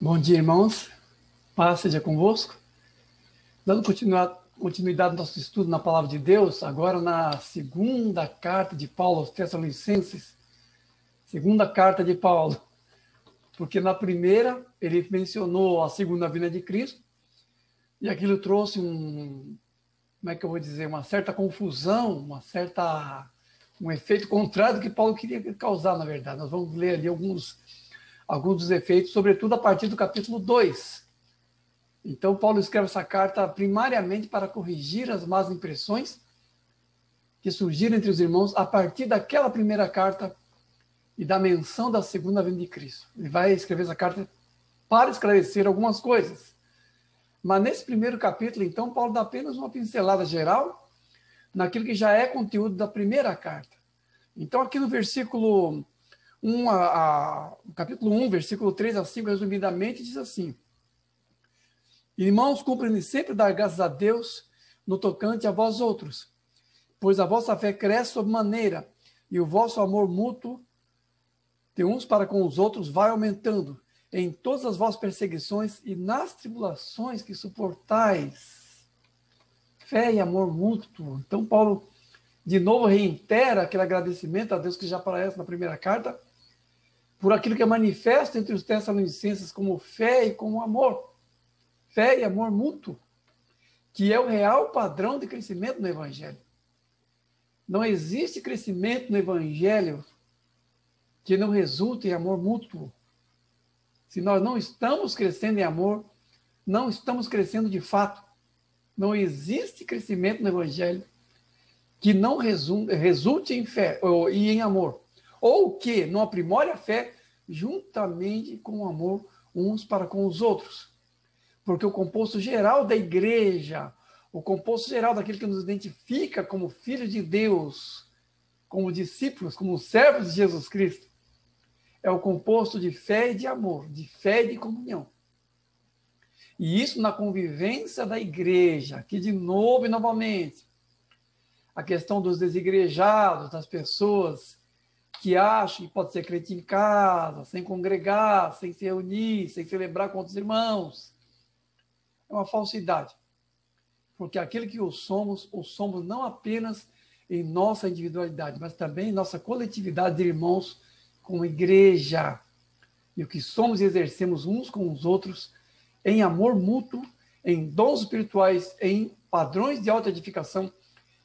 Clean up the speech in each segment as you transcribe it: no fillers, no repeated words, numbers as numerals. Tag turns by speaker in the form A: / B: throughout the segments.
A: Bom dia, irmãos. Paz seja convosco. Dando continuidade ao nosso estudo na Palavra de Deus, agora na segunda carta de Paulo aos Tessalonicenses. Segunda carta de Paulo. Porque na primeira ele mencionou a segunda vinda de Cristo e aquilo trouxe uma certa confusão, um efeito contrário do que Paulo queria causar, na verdade. Nós vamos ler ali alguns dos efeitos, sobretudo a partir do capítulo 2. Então, Paulo escreve essa carta primariamente para corrigir as más impressões que surgiram entre os irmãos a partir daquela primeira carta e da menção da segunda vinda de Cristo. Ele vai escrever essa carta para esclarecer algumas coisas. Mas nesse primeiro capítulo, então, Paulo dá apenas uma pincelada geral naquilo que já é conteúdo da primeira carta. Então, aqui no versículo 1, capítulo 1, versículo 3 a 5, resumidamente, diz assim: Irmãos, cumpre-lhes sempre dar graças a Deus no tocante a vós outros, pois a vossa fé cresce sob maneira, e o vosso amor mútuo de uns para com os outros vai aumentando em todas as vossas perseguições e nas tribulações que suportais. Fé e amor mútuo. Então, Paulo, de novo, reitera aquele agradecimento a Deus que já aparece na primeira carta, por aquilo que é manifesto entre os Tessalonicenses como fé e como amor. Fé e amor mútuo, que é o real padrão de crescimento no Evangelho. Não existe crescimento no Evangelho que não resulte em amor mútuo. Se nós não estamos crescendo em amor, não estamos crescendo de fato. Não existe crescimento no Evangelho que não resulte em fé e em amor. Ou que não aprimore a fé juntamente com o amor uns para com os outros. Porque o composto geral da igreja, o composto geral daquilo que nos identifica como filhos de Deus, como discípulos, como servos de Jesus Cristo, é o composto de fé e de amor, de fé e de comunhão. E isso na convivência da igreja, que de novo e novamente, a questão dos desigrejados, das pessoas que acham que pode ser crente em casa, sem congregar, sem se reunir, sem celebrar com outros irmãos, é uma falsidade. Porque aquilo que o somos não apenas em nossa individualidade, mas também em nossa coletividade de irmãos como igreja. E o que somos e exercemos uns com os outros em amor mútuo, em dons espirituais, em padrões de autoedificação.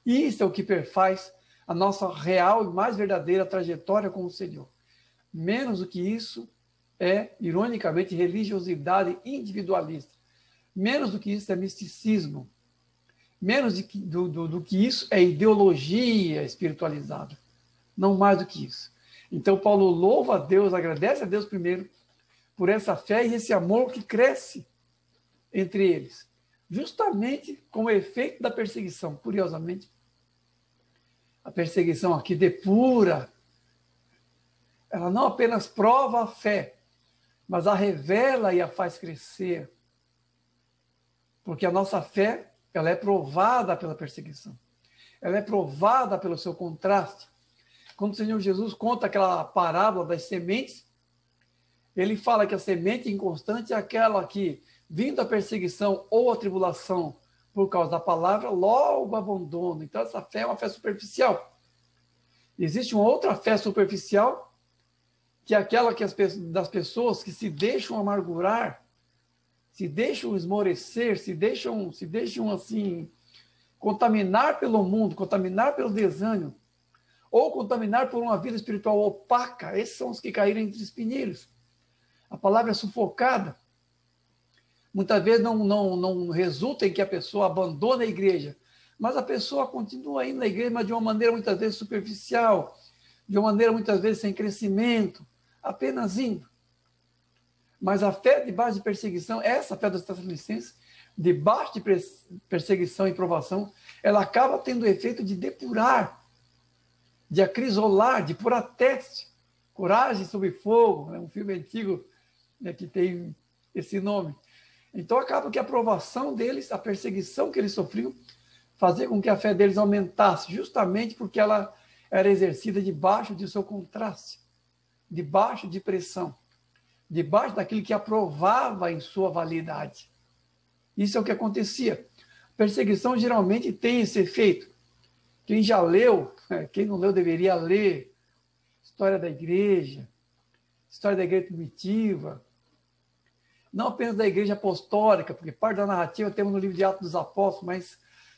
A: Isso é o que perfaz a nossa real e mais verdadeira trajetória com o Senhor. Menos do que isso é, ironicamente, religiosidade individualista. Menos do que isso é misticismo. Menos do que isso é ideologia espiritualizada. Não mais do que isso. Então, Paulo louva a Deus, agradece a Deus primeiro por essa fé e esse amor que cresce entre eles. Justamente como efeito da perseguição. Curiosamente, a perseguição aqui depura. Ela não apenas prova a fé, mas a revela e a faz crescer. Porque a nossa fé, ela é provada pela perseguição. Ela é provada pelo seu contraste. Quando o Senhor Jesus conta aquela parábola das sementes, ele fala que a semente inconstante é aquela que, vindo a perseguição ou a tribulação por causa da palavra, logo abandona. Então, essa fé é uma fé superficial. Existe uma outra fé superficial, que é aquela das pessoas que se deixam amargurar, se deixam esmorecer, se deixam assim, contaminar pelo mundo, contaminar pelo desânimo, ou contaminar por uma vida espiritual opaca. Esses são os que caíram entre espinheiros. A palavra é sufocada. Muitas vezes não resulta em que a pessoa abandone a igreja, mas a pessoa continua indo na igreja, mas de uma maneira muitas vezes superficial, de uma maneira muitas vezes sem crescimento, apenas indo. Mas a fé debaixo de perseguição, essa fé dos Tessalonicenses, debaixo de perseguição e provação, ela acaba tendo o efeito de depurar, de acrisolar, de pôr a teste. Coragem sob fogo, é um filme antigo, né, que tem esse nome. Então acaba que a provação deles, a perseguição que eles sofriam, fazia com que a fé deles aumentasse, justamente porque ela era exercida debaixo de seu contraste, debaixo de pressão. debaixo daquilo que aprovava em sua validade. Isso é o que acontecia. Perseguição geralmente tem esse efeito. Quem já leu, quem não leu deveria ler história da igreja primitiva, não apenas da igreja apostólica, porque parte da narrativa temos no livro de Atos dos Apóstolos, mas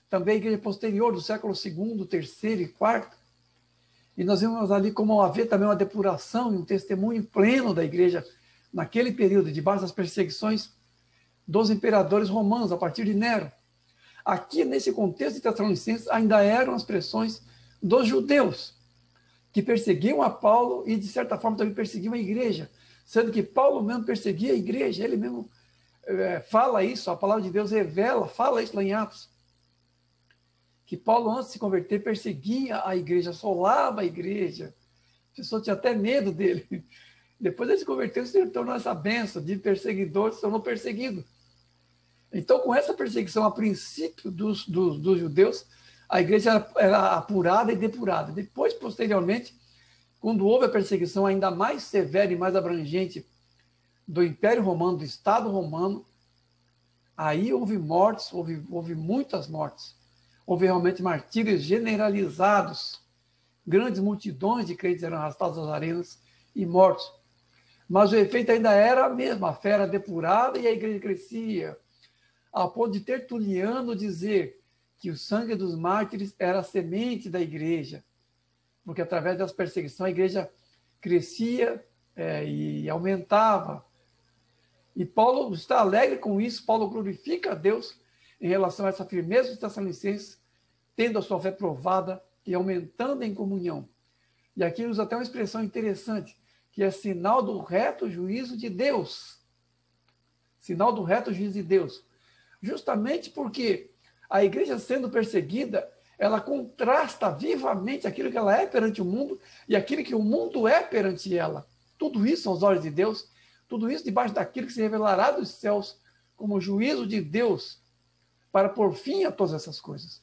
A: também a igreja posterior, do século II, III e IV. E nós vimos ali como haver também uma depuração e um testemunho pleno da igreja naquele período, debaixo das perseguições dos imperadores romanos, a partir de Nero. Aqui, nesse contexto de Tessalonicenses, ainda eram as pressões dos judeus, que perseguiam a Paulo e, de certa forma, também perseguiam a igreja, sendo que Paulo mesmo perseguia a igreja, ele mesmo fala isso, a palavra de Deus revela, fala isso lá em Atos, que Paulo, antes de se converter, perseguia a igreja, assolava a igreja, a pessoa tinha até medo dele. Depois ele se converteu, se tornou essa bênção de perseguidor, se tornou perseguido. Então, com essa perseguição, a princípio dos judeus, a igreja era apurada e depurada. Depois, posteriormente, quando houve a perseguição ainda mais severa e mais abrangente do Império Romano, do Estado Romano, aí houve mortes, houve muitas mortes. Houve realmente martírios generalizados. Grandes multidões de crentes eram arrastados às arenas e mortos. Mas o efeito ainda era a mesma, a fé era depurada e a igreja crescia, ao ponto de Tertuliano dizer que o sangue dos mártires era a semente da igreja, porque através das perseguições a igreja crescia e aumentava. E Paulo está alegre com isso, Paulo glorifica a Deus em relação a essa firmeza dos Tessalonicenses, tendo a sua fé provada e aumentando em comunhão. E aqui usa até uma expressão interessante, que é sinal do reto juízo de Deus. Sinal do reto juízo de Deus. Justamente porque a igreja sendo perseguida, ela contrasta vivamente aquilo que ela é perante o mundo e aquilo que o mundo é perante ela. Tudo isso aos olhos de Deus, tudo isso debaixo daquilo que se revelará dos céus como juízo de Deus para pôr fim a todas essas coisas.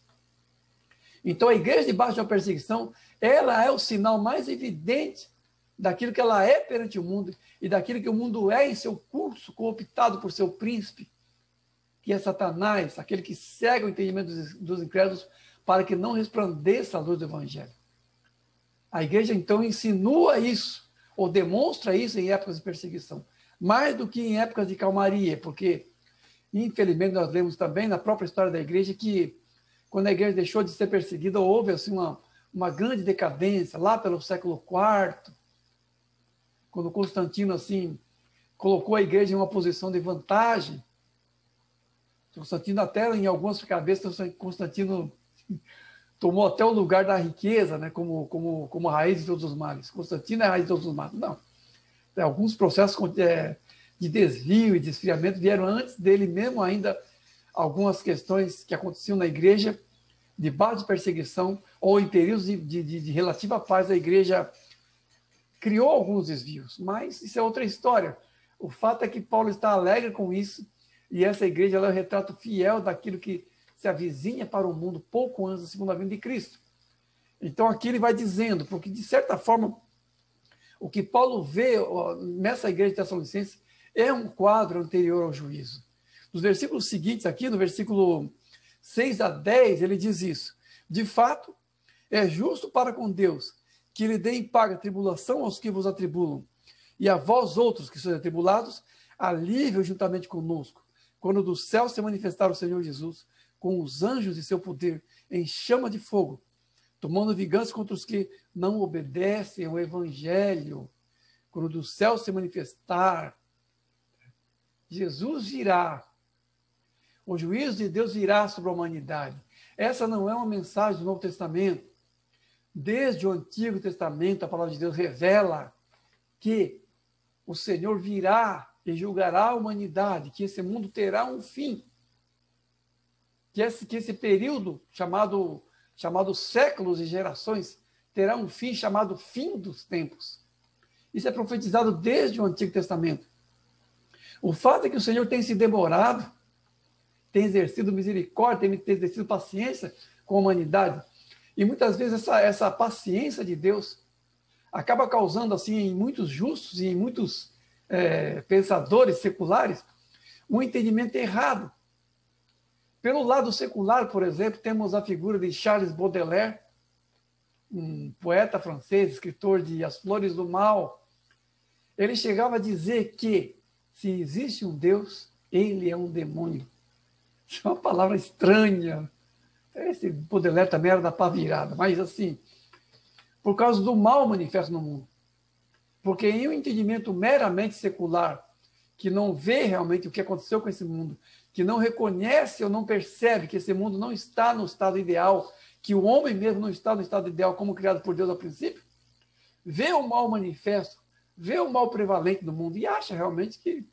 A: Então a igreja debaixo de uma perseguição, ela é o sinal mais evidente daquilo que ela é perante o mundo e daquilo que o mundo é em seu curso, cooptado por seu príncipe, que é Satanás, aquele que cega o entendimento dos incrédulos para que não resplandeça a luz do evangelho. A igreja, então, insinua isso, ou demonstra isso em épocas de perseguição, mais do que em épocas de calmaria, porque, infelizmente, nós lemos também na própria história da igreja que, quando a igreja deixou de ser perseguida, houve assim, uma grande decadência, lá pelo século IV, quando Constantino assim, colocou a igreja em uma posição de vantagem. Constantino, até em algumas cabeças, Constantino tomou até o lugar da riqueza, né, como raiz de todos os males. Constantino é a raiz de todos os males. Não. Alguns processos de desvio e desfriamento vieram antes dele mesmo ainda, algumas questões que aconteciam na igreja, debaixo de perseguição, ou em períodos de relativa paz, a igreja criou alguns desvios, mas isso é outra história. O fato é que Paulo está alegre com isso, e essa igreja ela é um retrato fiel daquilo que se avizinha para o mundo pouco antes da segunda vinda de Cristo. Então aqui ele vai dizendo, porque de certa forma, o que Paulo vê nessa igreja de Tessalonicenses é um quadro anterior ao juízo. Nos versículos seguintes aqui, no versículo 6 a 10, ele diz isso. De fato, é justo para com Deus que lhe dê em paga tribulação aos que vos atribulam, e a vós outros que sois atribulados, alívio juntamente conosco, quando do céu se manifestar o Senhor Jesus, com os anjos de seu poder, em chama de fogo, tomando vingança contra os que não obedecem ao Evangelho. Quando do céu se manifestar, Jesus virá. O juízo de Deus virá sobre a humanidade. Essa não é uma mensagem do Novo Testamento. Desde o Antigo Testamento, a palavra de Deus revela que o Senhor virá e julgará a humanidade, que esse mundo terá um fim. Que esse período chamado séculos e gerações terá um fim chamado fim dos tempos. Isso é profetizado desde o Antigo Testamento. O fato é que o Senhor tem se demorado, tem exercido misericórdia, tem exercido paciência com a humanidade. E muitas vezes essa paciência de Deus acaba causando, assim, em muitos justos e em muitos pensadores seculares um entendimento errado. Pelo lado secular, por exemplo, temos a figura de Charles Baudelaire, um poeta francês, escritor de As Flores do Mal. Ele chegava a dizer que, se existe um Deus, ele é um demônio. Isso é uma palavra estranha. Esse Baudelaire também era da pá virada, mas assim, por causa do mal manifesto no mundo. Porque em um entendimento meramente secular, que não vê realmente o que aconteceu com esse mundo, que não reconhece ou não percebe que esse mundo não está no estado ideal, que o homem mesmo não está no estado ideal como criado por Deus ao princípio, vê o mal manifesto, vê o mal prevalente no mundo e acha realmente que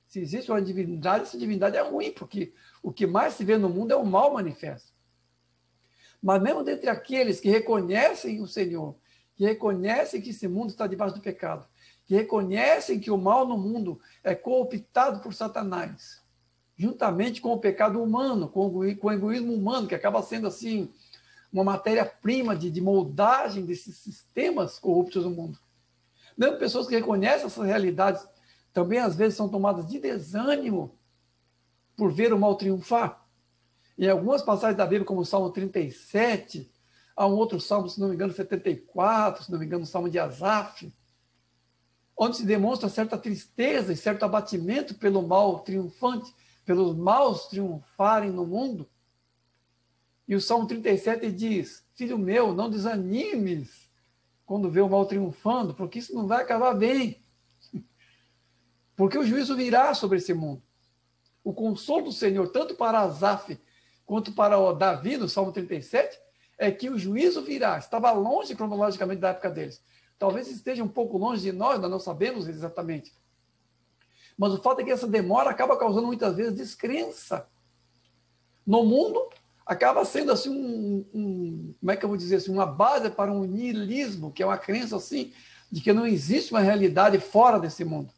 A: se existe uma divindade, essa divindade é ruim, porque o que mais se vê no mundo é o mal manifesto. Mas mesmo dentre aqueles que reconhecem o Senhor, que reconhecem que esse mundo está debaixo do pecado, que reconhecem que o mal no mundo é cooptado por Satanás, juntamente com o pecado humano, com o egoísmo humano, que acaba sendo assim uma matéria-prima de moldagem desses sistemas corruptos do mundo. Mesmo pessoas que reconhecem essas realidades também às vezes são tomadas de desânimo por ver o mal triunfar. Em algumas passagens da Bíblia, como o Salmo 37, há um outro Salmo, se não me engano, 74, se não me engano, o Salmo de Asaf, onde se demonstra certa tristeza e certo abatimento pelo mal triunfante, pelos maus triunfarem no mundo. E o Salmo 37 diz: filho meu, não desanimes quando vê o mal triunfando, porque isso não vai acabar bem. Porque o juízo virá sobre esse mundo. O consolo do Senhor, tanto para Asaf quanto para o Davi, no Salmo 37, é que o juízo virá. Estava longe cronologicamente da época deles. Talvez esteja um pouco longe de nós não sabemos exatamente. Mas o fato é que essa demora acaba causando muitas vezes descrença. No mundo, acaba sendo assim como é que eu vou dizer assim, uma base para um niilismo, que é uma crença assim, de que não existe uma realidade fora desse mundo.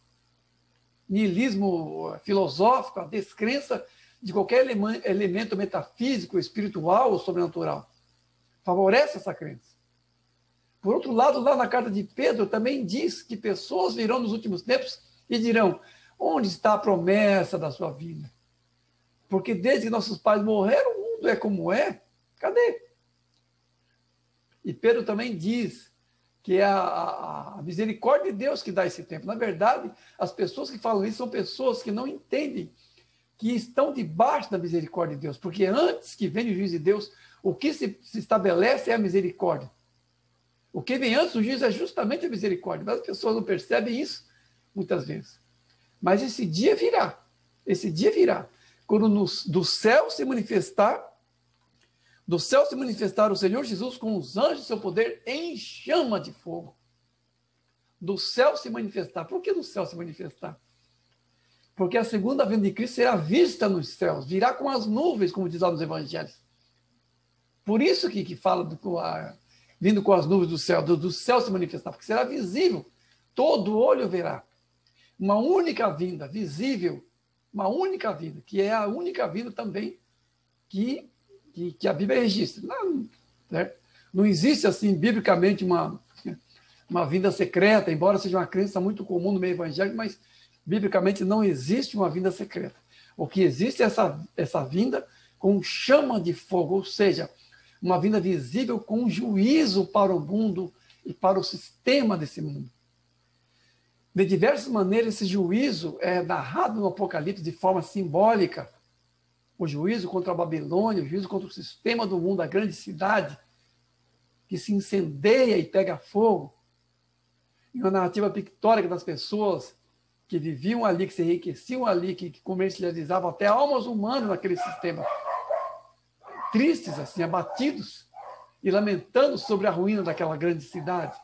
A: Niilismo filosófico, a descrença de qualquer elemento metafísico, espiritual ou sobrenatural. Favorece essa crença. Por outro lado, lá na carta de Pedro também diz que pessoas virão nos últimos tempos e dirão: onde está a promessa da sua vinda? Porque desde que nossos pais morreram, o mundo é como é. Cadê? E Pedro também diz que é a misericórdia de Deus que dá esse tempo. Na verdade, as pessoas que falam isso são pessoas que não entendem que estão debaixo da misericórdia de Deus, porque antes que venha o juízo de Deus, o que se estabelece é a misericórdia. O que vem antes do juízo é justamente a misericórdia, mas as pessoas não percebem isso muitas vezes. Mas esse dia virá, quando do céu se manifestar o Senhor Jesus com os anjos do seu poder em chama de fogo. Do céu se manifestar. Por que do céu se manifestar? Porque a segunda vinda de Cristo será vista nos céus, virá com as nuvens, como diz lá nos evangelhos. Por isso que fala vindo com as nuvens do céu se manifestar, porque será visível, todo olho verá. Uma única vinda, visível, uma única vinda, que é a única vinda também que a Bíblia registra. Não existe, assim, biblicamente, uma vinda secreta, embora seja uma crença muito comum no meio evangélico, mas biblicamente não existe uma vinda secreta. O que existe é essa vinda com chama de fogo, ou seja, uma vinda visível com juízo para o mundo e para o sistema desse mundo. De diversas maneiras, esse juízo é narrado no Apocalipse de forma simbólica. O juízo contra a Babilônia, o juízo contra o sistema do mundo, a grande cidade, que se incendeia e pega fogo. E uma narrativa pictórica das pessoas que viviam ali, que se enriqueciam ali, que comercializavam até almas humanas naquele sistema. Tristes, assim, abatidos e lamentando sobre a ruína daquela grande cidade.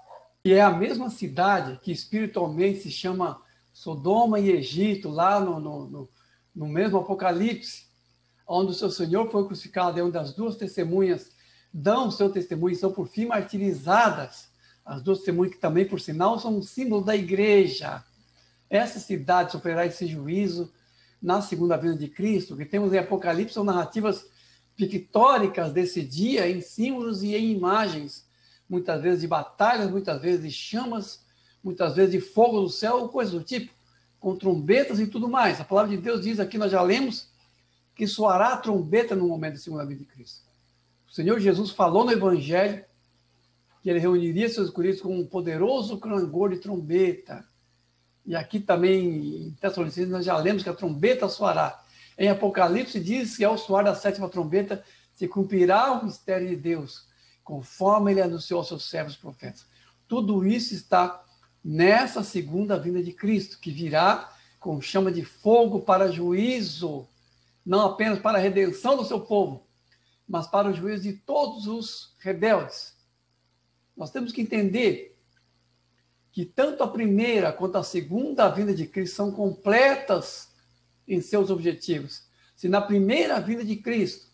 A: E é a mesma cidade que espiritualmente se chama Sodoma e Egito, lá no mesmo Apocalipse, onde o seu Senhor foi crucificado, é onde as duas testemunhas dão o seu testemunho e são, por fim, martirizadas. As duas testemunhas que também, por sinal, são um símbolo da igreja. Essa cidade sofrerá esse juízo na segunda vinda de Cristo. O que temos em Apocalipse são narrativas pictóricas desse dia, em símbolos e em imagens, muitas vezes de batalhas, muitas vezes de chamas, muitas vezes de fogo do céu, coisas do tipo. com trombetas e tudo mais. A palavra de Deus diz aqui, nós já lemos, que soará a trombeta no momento da segunda vinda de Cristo. O Senhor Jesus falou no Evangelho que ele reuniria seus escolhidos com um poderoso clangor de trombeta. E aqui também, em Tessalonicenses, nós já lemos que a trombeta soará. Em Apocalipse diz que ao soar da sétima trombeta se cumprirá o mistério de Deus, conforme ele anunciou aos seus servos profetas. Tudo isso está nessa segunda vinda de Cristo, que virá com chama de fogo para juízo, não apenas para a redenção do seu povo, mas para o juízo de todos os rebeldes. Nós temos que entender que tanto a primeira quanto a segunda vinda de Cristo são completas em seus objetivos. Se na primeira vinda de Cristo,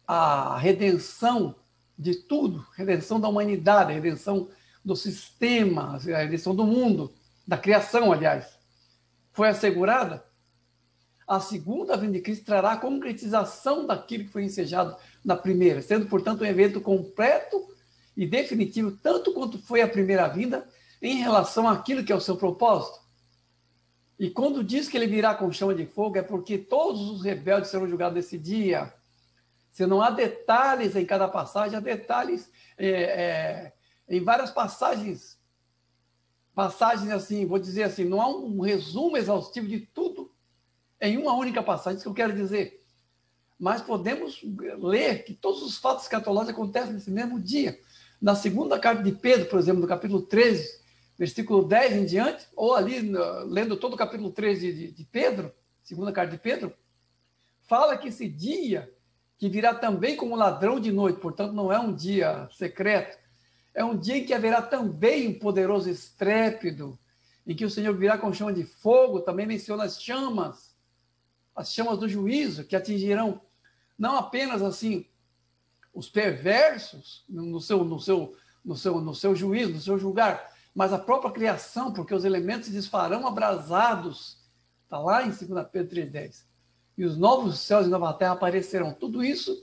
A: a redenção de tudo, redenção da humanidade, redenção do sistema, a redenção do mundo, da criação, aliás, foi assegurada, a segunda vinda de Cristo trará a concretização daquilo que foi ensejado na primeira, sendo, portanto, um evento completo e definitivo, tanto quanto foi a primeira vinda, em relação àquilo que é o seu propósito. E quando diz que ele virá com chama de fogo, é porque todos os rebeldes serão julgados nesse dia. Se não há detalhes em cada passagem, há detalhes em várias passagens. Passagens assim, vou dizer assim, não há um resumo exaustivo de tudo em uma única passagem, isso que eu quero dizer. Mas podemos ler que todos os fatos escatológicos acontecem nesse mesmo dia. Na segunda carta de Pedro, por exemplo, no capítulo 13, versículo 10 em diante, ou ali, lendo todo o capítulo 13 de Pedro, segunda carta de Pedro, fala que esse dia, que virá também como ladrão de noite, portanto não é um dia secreto, é um dia em que haverá também um poderoso estrépito, em que o Senhor virá com chama de fogo, também menciona as chamas do juízo, que atingirão não apenas assim os perversos no seu juízo, no seu julgar, mas a própria criação, porque os elementos se desfarão abrasados. Está lá em 2 Pedro 3,10. E os novos céus e nova terra aparecerão. Tudo isso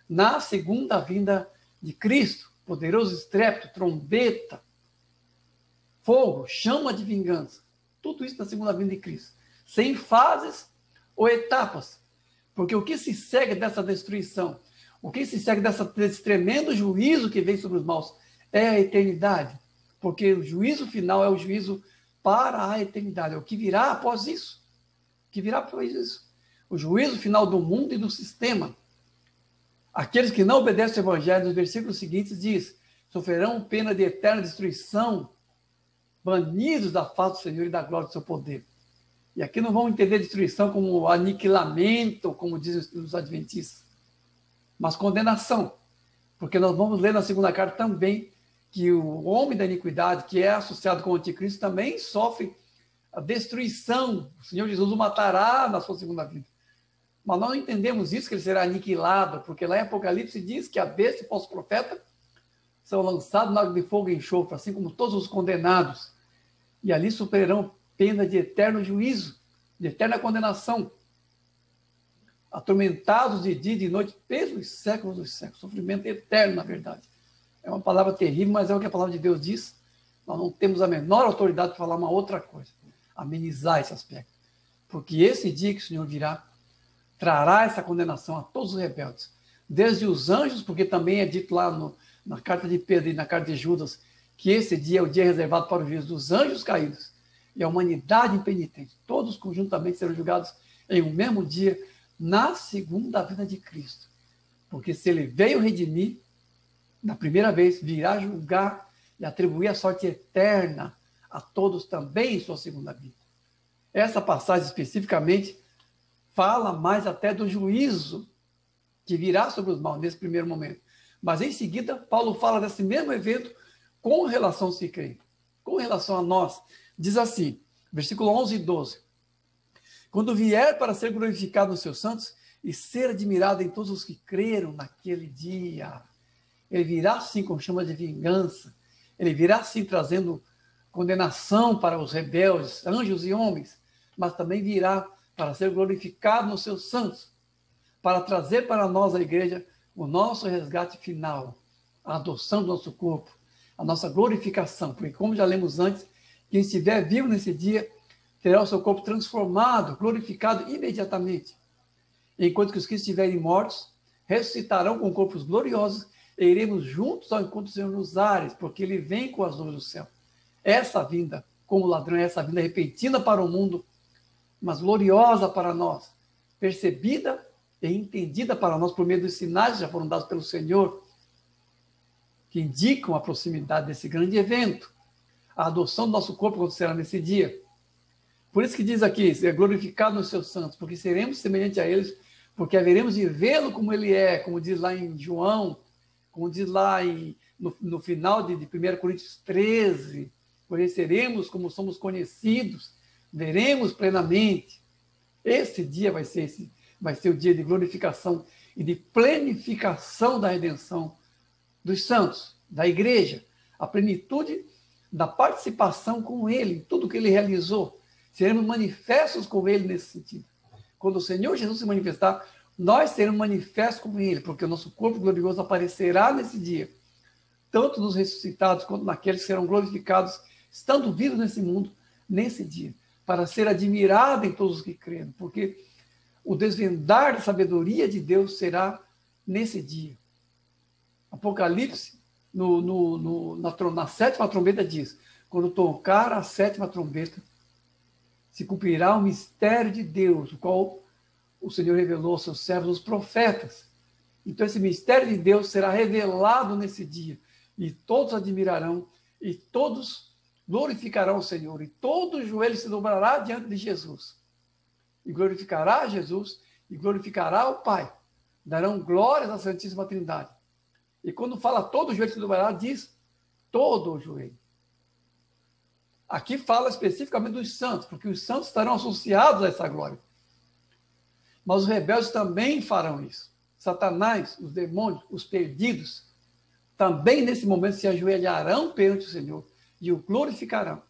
A: na segunda vinda de Cristo. Poderoso estrépito, trombeta, fogo, chama de vingança. Tudo isso na segunda vinda de Cristo. Sem fases ou etapas. Porque o que se segue dessa destruição, o que se segue desse tremendo juízo que vem sobre os maus é a eternidade. Porque o juízo final é o juízo para a eternidade. É o que virá após isso. O que virá após isso. O juízo final do mundo e do sistema. Aqueles que não obedecem ao Evangelho, nos versículos seguintes, diz: sofrerão pena de eterna destruição, banidos da face do Senhor e da glória do seu poder. E aqui não vamos entender destruição como aniquilamento, como dizem os adventistas, mas condenação. Porque nós vamos ler na segunda carta também que o homem da iniquidade, que é associado com o anticristo, também sofre a destruição. O Senhor Jesus o matará na sua segunda vida. Mas nós não entendemos isso, que ele será aniquilado, porque lá em Apocalipse diz que a besta e o falso profeta são lançados na água de fogo e enxofre, assim como todos os condenados. E ali sofrerão pena de eterno juízo, de eterna condenação, atormentados de dia e de noite pelos séculos dos séculos. Sofrimento eterno, na verdade. É uma palavra terrível, mas é o que a palavra de Deus diz. Nós não temos a menor autoridade para falar uma outra coisa, amenizar esse aspecto. Porque esse dia que o Senhor virá, trará essa condenação a todos os rebeldes, desde os anjos, porque também é dito lá na carta de Pedro e na carta de Judas, que esse dia é o dia reservado para o juízo dos anjos caídos e a humanidade impenitente. Todos conjuntamente serão julgados em um mesmo dia, na segunda vinda de Cristo. Porque se ele veio redimir, na primeira vez, virá julgar e atribuir a sorte eterna a todos também em sua segunda vinda. Essa passagem especificamente fala mais até do juízo que virá sobre os maus nesse primeiro momento. Mas em seguida, Paulo fala desse mesmo evento com relação aos que creem, com relação a nós. Diz assim, versículo 11 e 12. Quando vier para ser glorificado nos seus santos e ser admirado em todos os que creram naquele dia, ele virá sim com chama de vingança, ele virá sim trazendo condenação para os rebeldes, anjos e homens, mas também virá para ser glorificado nos seus santos, para trazer para nós, a igreja, o nosso resgate final, a adoção do nosso corpo, a nossa glorificação, porque como já lemos antes, quem estiver vivo nesse dia terá o seu corpo transformado, glorificado imediatamente. Enquanto que os que estiverem mortos ressuscitarão com corpos gloriosos e iremos juntos ao encontro do Senhor nos ares, porque ele vem com as nuvens do céu. Essa vinda, como ladrão, é essa vinda repentina para o mundo, mas gloriosa para nós, percebida e entendida para nós por meio dos sinais que já foram dados pelo Senhor, que indicam a proximidade desse grande evento. A adoção do nosso corpo acontecerá nesse dia. Por isso que diz aqui, ser glorificado nos seus santos, porque seremos semelhantes a eles, porque haveremos de vê-lo como ele é, como diz lá em João, como diz lá no final de 1 Coríntios 13, conheceremos como somos conhecidos, veremos plenamente. Esse dia vai ser o dia de glorificação e de plenificação da redenção dos santos, da igreja, a plenitude da participação com ele, em tudo que ele realizou. Seremos manifestos com ele nesse sentido. Quando o Senhor Jesus se manifestar, nós seremos manifestos com ele, porque o nosso corpo glorioso aparecerá nesse dia, tanto nos ressuscitados quanto naqueles que serão glorificados, estando vivos nesse mundo, nesse dia, para ser admirado em todos os que creem, porque o desvendar da sabedoria de Deus será nesse dia. Apocalipse, na sétima trombeta diz, quando tocar a sétima trombeta, se cumprirá o mistério de Deus, o qual o Senhor revelou aos seus servos, os profetas. Então esse mistério de Deus será revelado nesse dia, e todos admirarão, e todos glorificarão o Senhor, e todo joelho se dobrará diante de Jesus, e glorificará Jesus, e glorificará o Pai. Darão glórias à Santíssima Trindade. E quando fala todo joelho se dobrará, diz todo o joelho. Aqui fala especificamente dos santos, porque os santos estarão associados a essa glória. Mas os rebeldes também farão isso. Satanás, os demônios, os perdidos, também nesse momento se ajoelharão perante o Senhor e o glorificarão.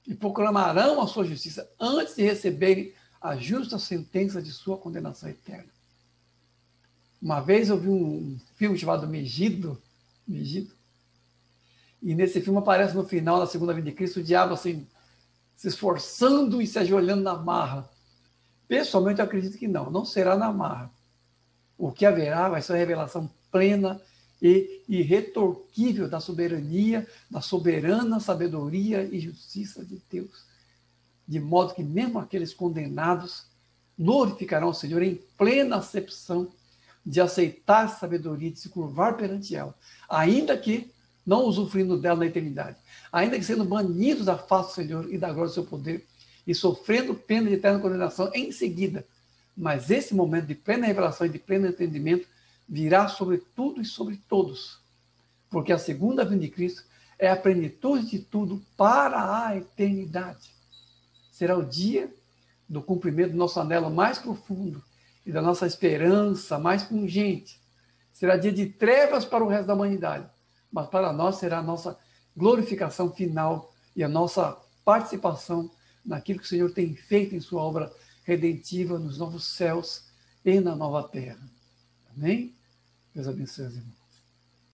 A: E proclamarão a sua justiça antes de receberem a justa sentença de sua condenação eterna. Uma vez eu vi um filme chamado Megido, e nesse filme aparece no final, na segunda vinda de Cristo, o diabo assim, se esforçando e se ajoelhando na marra. Pessoalmente, eu acredito que não será na marra. O que haverá vai ser a revelação plena e irretorquível da soberania, da soberana sabedoria e justiça de Deus. De modo que mesmo aqueles condenados glorificarão o Senhor em plena acepção de aceitar a sabedoria, de se curvar perante ela, ainda que não usufruindo dela na eternidade, ainda que sendo banidos da face do Senhor e da glória do seu poder, e sofrendo pena de eterna condenação em seguida. Mas esse momento de plena revelação e de pleno entendimento virá sobre tudo e sobre todos, porque a segunda vinda de Cristo é a plenitude de tudo para a eternidade. Será o dia do cumprimento do nosso anelo mais profundo e da nossa esperança mais pungente. Será dia de trevas para o resto da humanidade, mas para nós será a nossa glorificação final e a nossa participação naquilo que o Senhor tem feito em sua obra redentiva nos novos céus e na nova terra. Amém? Deus abençoe, irmãos.